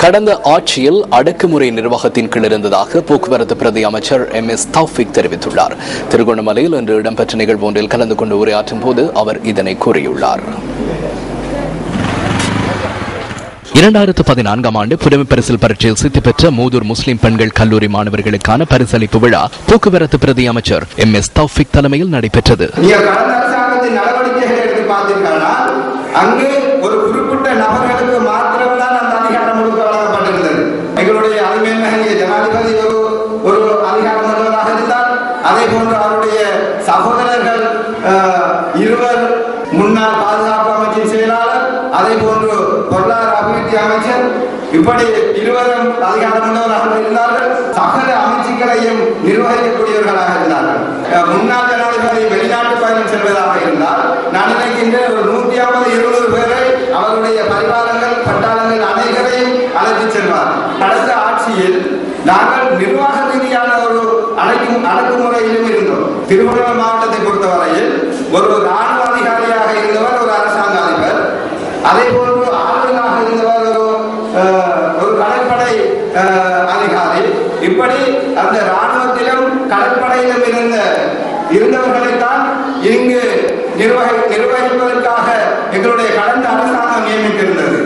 கடந்த ஆட்சியில் அடக்குமுறை நிர்வாகத்தின் கீழ் இருந்ததாக போக்குவரத்து பிரதி அமைச்சர் MS தௌஃபிக் தெரிவித்துள்ளார். திருகோணமலையில் இன்று இடம்பெற்ற நிகழ்வு ஒன்றில் கலந்து கொண்டு உரையாற்றும் போது அவர் இதனை கூறியுள்ளார். 2014 ஆண்டு புதுமை பரிசில் பரீட்சையில் சித்தி பெற்ற மூதூர் முஸ்லிம் பெண்கள் கல்லூரி மாணவர்களுக்கான பரிசளிப்பு விழா போக்குவரத்து பிரதி அமைச்சர் MS தௌஃபிக் தலைமையில் நடைபெற்றது. அங்கு ஒரு குறிப்பிட்ட நபர்களுக்கு மாத்திரம்தான் அந்த அதிகாரம் வழங்கப்பட்டிருந்தது. எங்களுடைய அலுவலக ஜனாதிபதி ஒரு அதிகாரம் உள்ளவராக இருந்தார். அதே போன்று அவருடைய சகோதரர்கள் இருவர் முன்னாள் பாதுகாப்பு அமைச்சின் செயலாளர், அதே போன்று பொருளாதார அபிவிருத்தி அமைச்சர், இப்படி இருவரும் அதிகாரம் உள்ளவராக இருந்தார்கள். சகல அமைச்சுக்களையும் நிர்வகிக்கக்கூடியவர்களாக இருந்தார்கள். முன்னாள் ஜனாதிபதி வெளிநாட்டு பயணம் செல்வதாக இருந்தால் நான் நினைக்கின்றேன் ஒரு 150-200 பேரை அவருடைய பரிவாரங்கள் பட்டாளங்கள் அனைவரையும் அழைத்து செல்வார். கடந்த ஆட்சியில் நாங்கள் நிர்வாக ரீதியான ஒரு அடக்குமுறையிலும் இருந்தோம். திருவண்ணாமலை மாவட்டத்தை பொறுத்தவரையில் ஒரு ராணுவ அதிகாரியாக இருந்தவர் ஒரு அரசாங்க அதிபர், அதே போன்று ஆளுநராக இருந்தவர் ஒரு கடற்படை அதிகாரி, இப்படி அந்த ராணுவத்திலும் கடற்படையிலும் இருந்தவர்களைத்தான் இங்கு நிர்வகிப்பதற்காக எங்களுடைய கடந்த அரசாங்கம் நியமித்திருந்தது.